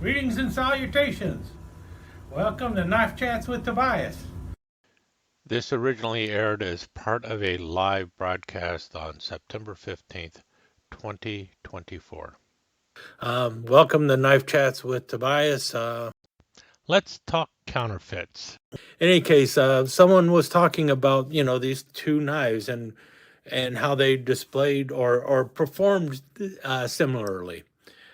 Greetings and salutations. Welcome to Knife Chats with Tobias. This originally aired as part of a live broadcast on September 15th, 2024. Welcome to Knife Chats with Tobias. Let's talk counterfeits. In any case, someone was talking about these two knives and how they displayed or performed similarly.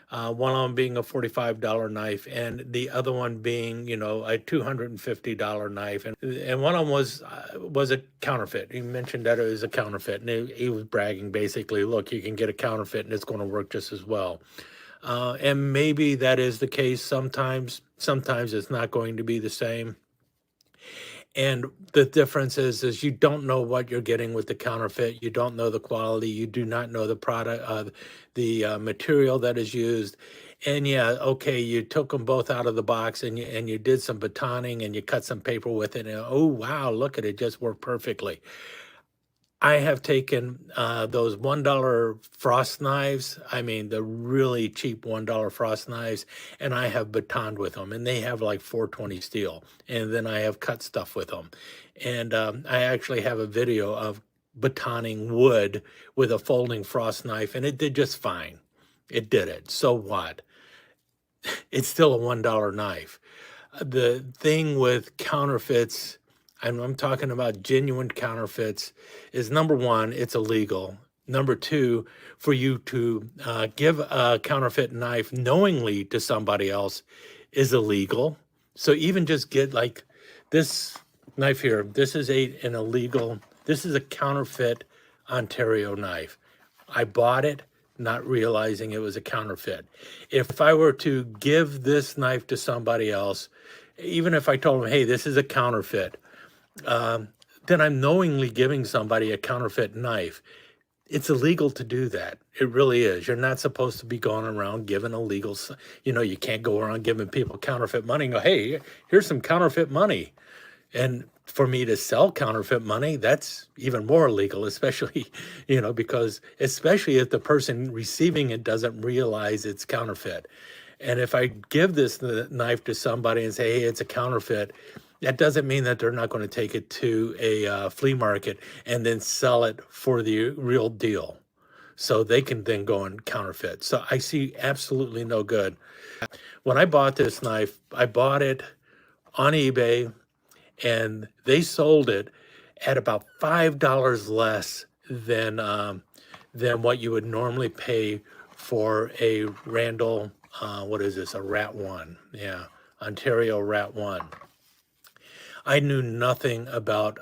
One of them being a $45 knife, and the other one being, a $250 knife, and one of them was a counterfeit. He mentioned that it was a counterfeit, and he was bragging basically, look, you can get a counterfeit, and it's going to work just as well. And maybe that is the case sometimes. Sometimes it's not going to be the same. And the difference is you don't know what you're getting with the counterfeit. You don't know the quality. You do not know the product, the material that is used. And yeah, okay, you took them both out of the box and you did some batoning and you cut some paper with it. And oh wow, look at it, just worked perfectly. I have taken those $1 frost knives. I mean, the really cheap $1 frost knives, and I have batoned with them, and they have like 420 steel. And then I have cut stuff with them, and I actually have a video of batoning wood with a folding frost knife, and it did just fine. It did it. So what? It's still a $1 knife. The thing with counterfeits, and I'm talking about genuine counterfeits, is number one, it's illegal. Number two, for you to give a counterfeit knife knowingly to somebody else is illegal. So even just get like this knife here, this is this is a counterfeit Ontario knife. I bought it not realizing it was a counterfeit. If I were to give this knife to somebody else, even if I told them, hey, this is a counterfeit, then I'm knowingly giving somebody a counterfeit knife. It's illegal to do that. It really is. You're not supposed to be going around giving illegal, you can't go around giving people counterfeit money and go, hey, here's some counterfeit money. And for me to sell counterfeit money, that's even more illegal, especially, because especially if the person receiving it doesn't realize it's counterfeit. And if I give this knife to somebody and say, hey, it's a counterfeit, that doesn't mean that they're not going to take it to a flea market and then sell it for the real deal. So they can then go and counterfeit. So I see absolutely no good. When I bought this knife, I bought it on eBay, and they sold it at about $5 less than what you would normally pay for a Randall. What is this? A Rat One? Yeah, Ontario Rat One. I knew nothing about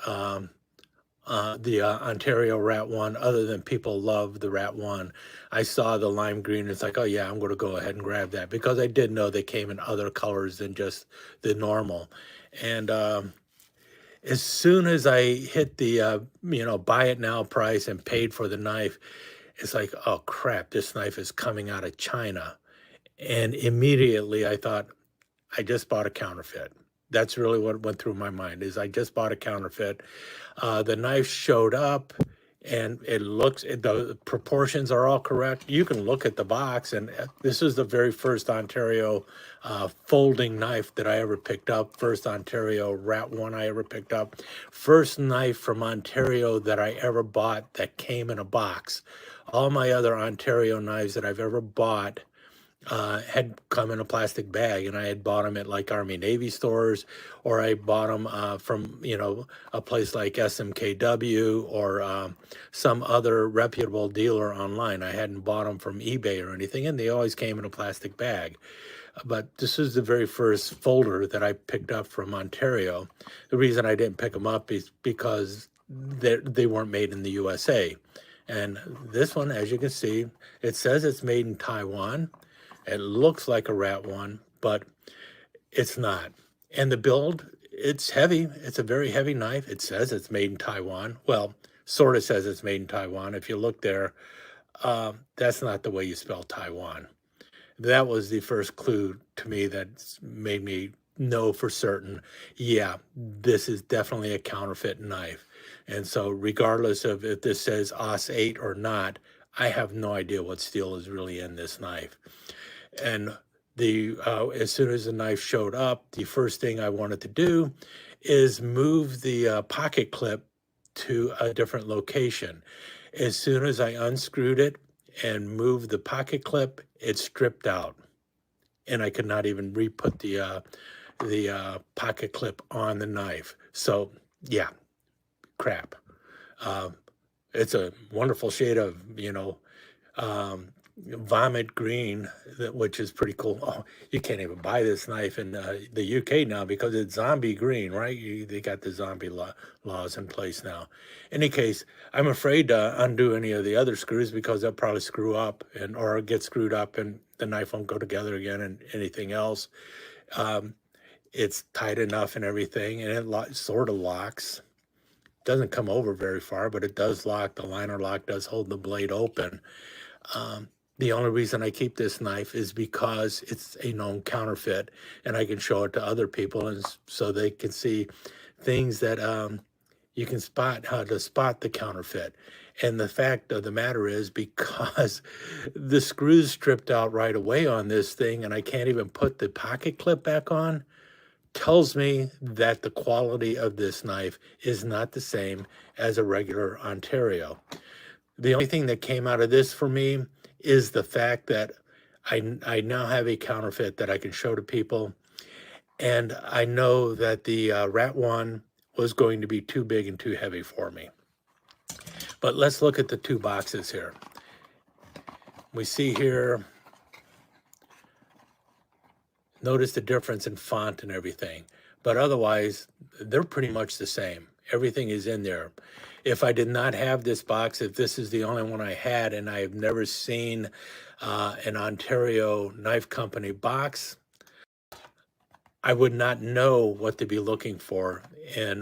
the Ontario Rat One other than people love the Rat One. I saw the lime green. It's like, oh yeah, I'm going to go ahead and grab that because I did know they came in other colors than just the normal. And as soon as I hit the buy it now price and paid for the knife, it's like, oh crap, this knife is coming out of China. And immediately I thought, I just bought a counterfeit. That's really what went through my mind, is I just bought a counterfeit. The knife showed up and the proportions are all correct. You can look at the box, and this is the very first Ontario folding knife that I ever picked up. First Ontario Rat One I ever picked up. First knife from Ontario that I ever bought that came in a box. All my other Ontario knives that I've ever bought had come in a plastic bag, and I had bought them at like Army Navy stores, or I bought them from a place like SMKW or some other reputable dealer online. I hadn't bought them from eBay or anything, and they always came in a plastic bag. But this is the very first folder that I picked up from Ontario. The reason I didn't pick them up is because they weren't made in the USA. And this one, as you can see, it says it's made in Taiwan. It looks like a Rat One, but it's not. And the build, it's heavy. It's a very heavy knife. It says it's made in Taiwan. Well, sort of says it's made in Taiwan. If you look there, that's not the way you spell Taiwan. That was the first clue to me that made me know for certain, yeah, this is definitely a counterfeit knife. And so regardless of if this says OS 8 or not, I have no idea what steel is really in this knife. And As soon as the knife showed up, the first thing I wanted to do is move the pocket clip to a different location. As soon as I unscrewed it and moved the pocket clip, it stripped out, and I could not even re-put the pocket clip on the knife. So yeah, crap. Uh, it's a wonderful shade of, um, vomit green, which is pretty cool. Oh, you can't even buy this knife in the UK now because it's zombie green, right? They got the zombie laws in place now. Any case, I'm afraid to undo any of the other screws because they'll probably screw up or get screwed up and the knife won't go together again and anything else. Um, it's tight enough and everything, and it sort of locks. Doesn't come over very far, but it does lock. The liner lock does hold the blade open. Um, the only reason I keep this knife is because it's a known counterfeit, and I can show it to other people, and so they can see things that you can spot how to spot the counterfeit. And the fact of the matter is, because the screws stripped out right away on this thing, and I can't even put the pocket clip back on, tells me that the quality of this knife is not the same as a regular Ontario. The only thing that came out of this for me is the fact that I now have a counterfeit that I can show to people. And I know that the Rat one was going to be too big and too heavy for me. But let's look at the two boxes here. We see here, notice the difference in font and everything. But otherwise, they're pretty much the same. Everything is in there. If I did not have this box, if this is the only one I had and I have never seen an Ontario Knife Company box, I would not know what to be looking for in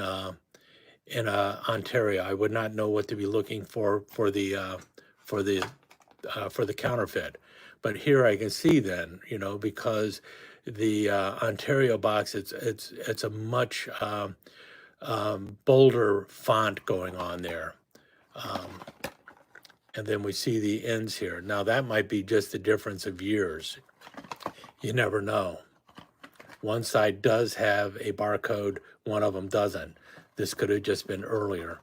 Ontario. I would not know what to be looking for for the counterfeit. But here I can see then, because the Ontario box, it's a much bolder font going on there. And then we see the ends here. Now that might be just the difference of years. You never know. One side does have a barcode, one of them doesn't. This could have just been earlier.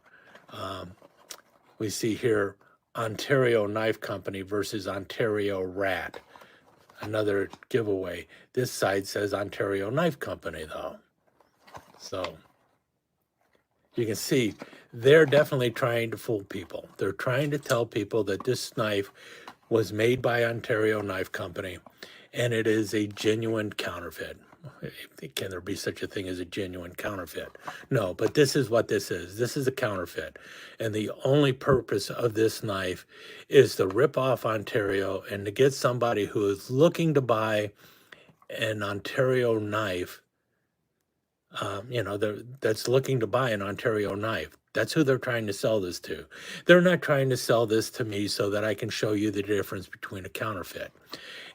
We see here Ontario Knife Company versus Ontario Rat. Another giveaway. This side says Ontario Knife Company though. So you can see they're definitely trying to fool people. They're trying to tell people that this knife was made by Ontario Knife Company and it is a genuine counterfeit. Can there be such a thing as a genuine counterfeit? No, but this is what this is. This is a counterfeit. And the only purpose of this knife is to rip off Ontario and to get somebody who is looking to buy an Ontario knife, that's looking to buy an Ontario knife. That's who they're trying to sell this to. They're not trying to sell this to me so that I can show you the difference between a counterfeit.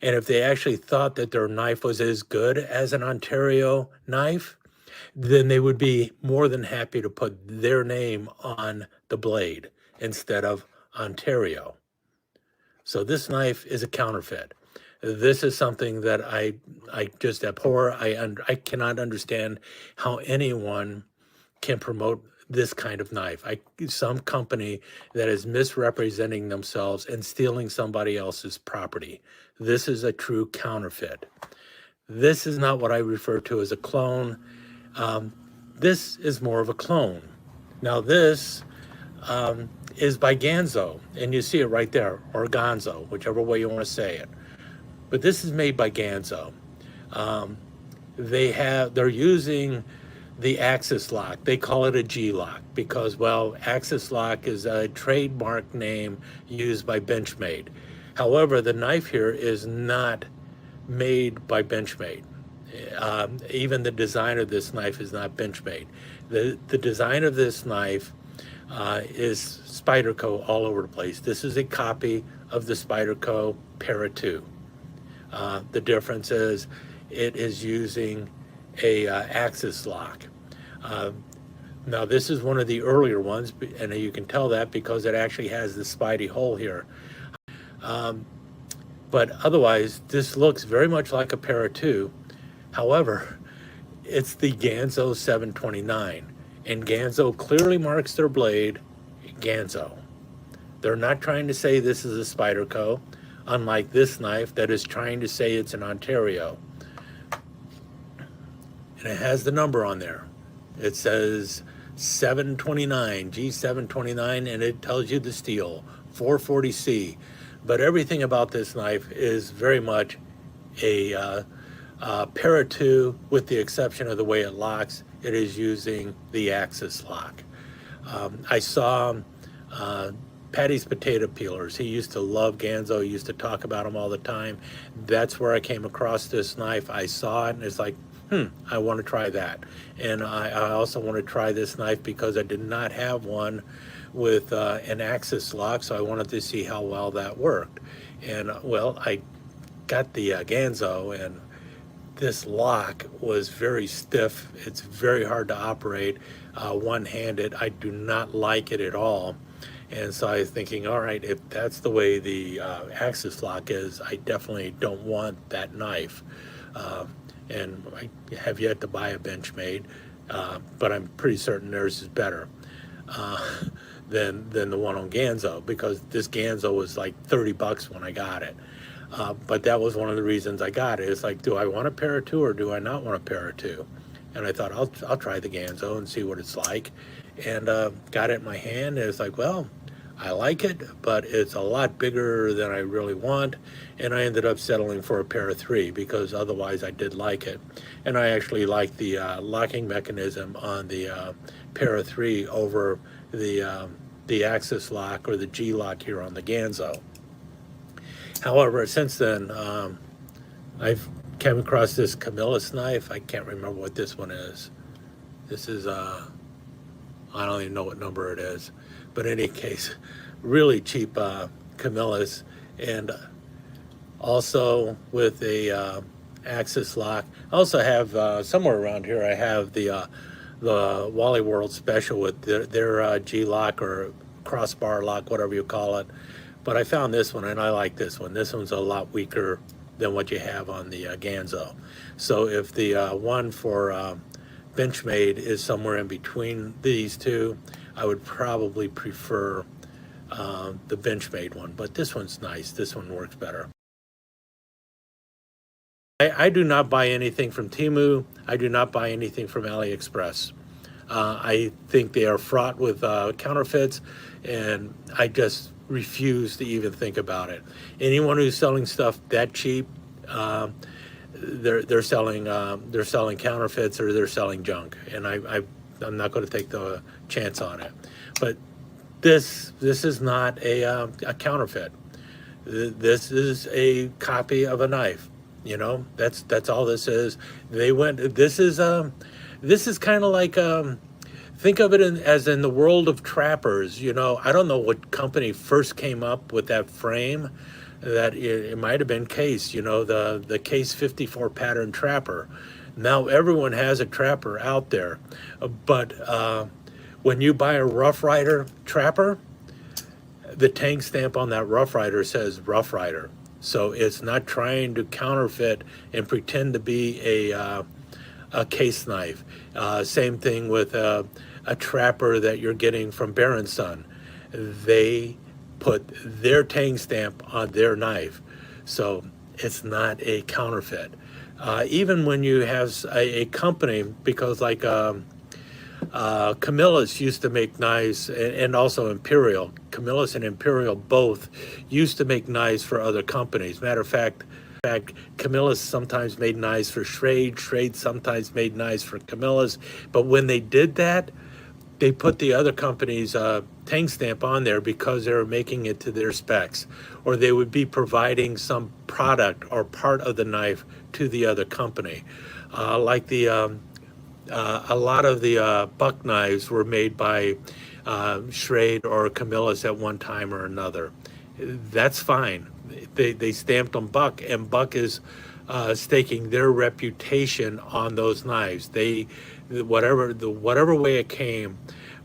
And if they actually thought that their knife was as good as an Ontario knife, then they would be more than happy to put their name on the blade instead of Ontario. So this knife is a counterfeit. This is something that I just abhor. I cannot understand how anyone can promote this kind of knife. Some company that is misrepresenting themselves and stealing somebody else's property. This is a true counterfeit. This is not what I refer to as a clone. This is more of a clone. Now this is by Ganzo, and you see it right there, or Gonzo, whichever way you want to say it. But this is made by Ganzo. They're using the Axis lock. They call it a G lock because, well, Axis lock is a trademark name used by Benchmade. However, the knife here is not made by Benchmade. Even the design of this knife is not Benchmade. The design of this knife is Spyderco all over the place. This is a copy of the Spyderco Para 2. The difference is it is using a Axis lock. Now this is one of the earlier ones, and you can tell that because it actually has the Spidey hole here. But But otherwise, this looks very much like a Para 2. However, it's the Ganzo 729, and Ganzo clearly marks their blade Ganzo. They're not trying to say this is a Spyderco, unlike this knife that is trying to say it's an Ontario. And it has the number on there. It says 729, G729, and it tells you the steel, 440C. But everything about this knife is very much a Para 2, with the exception of the way it locks. It is using the axis lock. I saw Patty's potato peelers. He used to love Ganzo. He used to talk about them all the time. That's where I came across this knife. I saw it and it's like, I want to try that. And I also want to try this knife because I did not have one with an axis lock, so I wanted to see how well that worked. And well, I got the Ganzo, and this lock was very stiff. It's very hard to operate one-handed. I do not like it at all. And so I was thinking, all right, if that's the way the axis lock is, I definitely don't want that knife. And I have yet to buy a Benchmade, but I'm pretty certain theirs is better than the one on Ganzo, because this Ganzo was like $30 when I got it. But that was one of the reasons I got it. It's like, do I want a Para 2 or do I not want a Para 2? And I thought, I'll try the Ganzo and see what it's like. And got it in my hand, and it's like, well, I like it, but it's a lot bigger than I really want. And I ended up settling for a Para 3 because otherwise I did like it. And I actually like the locking mechanism on the Para 3 over the axis lock or the G lock here on the Ganzo. However, since then, I've came across this Camillus knife. I can't remember what this one is. This is, I don't even know what number it is. But in any case, really cheap Camillus. And also with a axis lock. I also have, somewhere around here, I have the Wally World Special with their G-lock or crossbar lock, whatever you call it. But I found this one, and I like this one. This one's a lot weaker than what you have on the Ganzo. So if the one for Benchmade is somewhere in between these two, I would probably prefer the Benchmade one. But this one's nice. This one works better. I do not buy anything from Temu. I do not buy anything from AliExpress. I think they are fraught with counterfeits, and I just refuse to even think about it. Anyone who's selling stuff that cheap, they're selling counterfeits, or they're selling junk, and I'm not going to take the chance on it. But this is not a counterfeit. This is a copy of a knife. You know, that's all this is. This is kind of like, think of it as in the world of trappers. You know, I don't know what company first came up with that frame. That it might have been Case. You know, the Case 54 pattern trapper. Now everyone has a trapper out there, but when you buy a Rough Rider trapper, the tank stamp on that Rough Rider says Rough Rider. So it's not trying to counterfeit and pretend to be a case knife. Same thing with a trapper that you're getting from Baron Son. They put their tang stamp on their knife. So it's not a counterfeit. Even when you have a company, because like Camillus used to make knives, and also Imperial. Camillus and Imperial both used to make knives for other companies. Matter of fact, Camillus sometimes made knives for Schrade. Schrade sometimes made knives for Camillus. But when they did that, they put the other company's tang stamp on there because they were making it to their specs, or they would be providing some product or part of the knife to the other company. Like a lot of the buck knives were made by Schrade or Camillus at one time or another. That's fine. They stamped them Buck, and Buck is staking their reputation on those knives. Whatever way it came,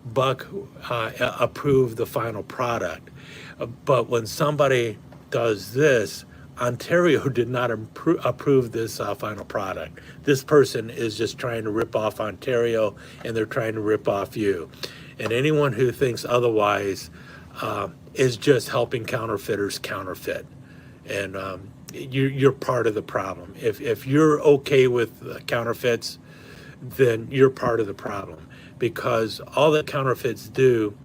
Buck approved the final product. But when somebody does this, Ontario did not approve this final product. This person is just trying to rip off Ontario, and they're trying to rip off you. And anyone who thinks otherwise is just helping counterfeiters counterfeit. And you're part of the problem. If you're okay with counterfeits, then you're part of the problem, because all that counterfeits do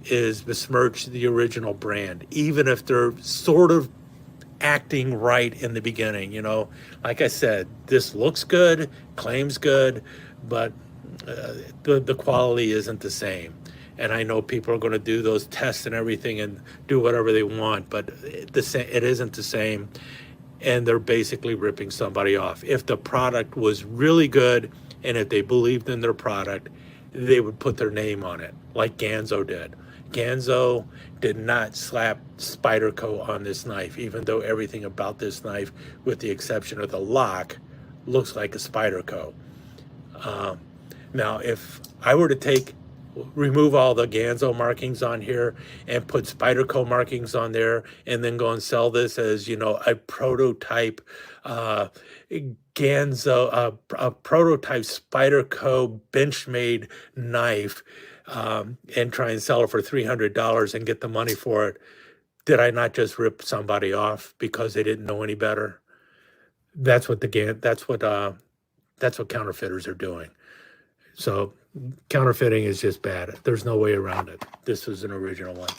is besmirch the original brand, even if they're sort of acting right in the beginning. Like I said, this looks good, claims good, but the quality isn't the same. And I know people are going to do those tests and everything and do whatever they want, but it isn't the same. And they're basically ripping somebody off. If the product was really good and if they believed in their product, they would put their name on it, like Ganzo did. Ganzo did not slap Spyderco on this knife, even though everything about this knife, with the exception of the lock, looks like a Spyderco. Now, if I were to remove all the Ganzo markings on here and put Spyderco markings on there, and then go and sell this as, a prototype Ganzo, a prototype Spyderco Benchmade knife, and try and sell it for $300 and get the money for it, did I not just rip somebody off because they didn't know any better? That's what counterfeiters are doing. So counterfeiting is just bad. There's no way around it. This was an original one.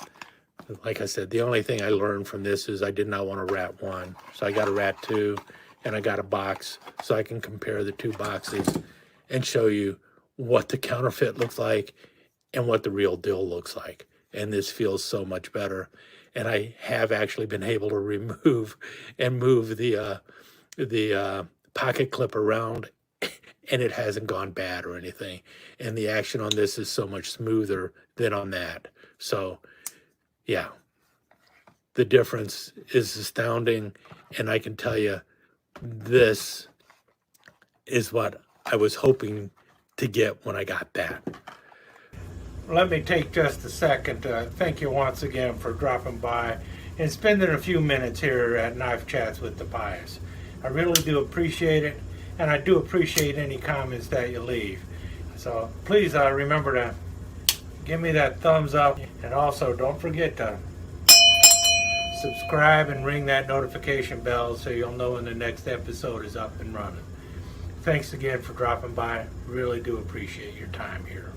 Like I said, the only thing I learned from this is I did not want a rat 1. So I got a rat 2, and I got a box so I can compare the 2 boxes and show you what the counterfeit looks like and what the real deal looks like. And this feels so much better. And I have actually been able to remove and move the pocket clip around, and it hasn't gone bad or anything. And the action on this is so much smoother than on that. So, yeah, the difference is astounding. And I can tell you, this is what I was hoping to get when I got that. Let me take just a second to thank you once again for dropping by and spending a few minutes here at Knife Chats with the Pious. I really do appreciate it, and I do appreciate any comments that you leave. So please remember to give me that thumbs up, and also don't forget to subscribe and ring that notification bell so you'll know when the next episode is up and running. Thanks again for dropping by. Really do appreciate your time here.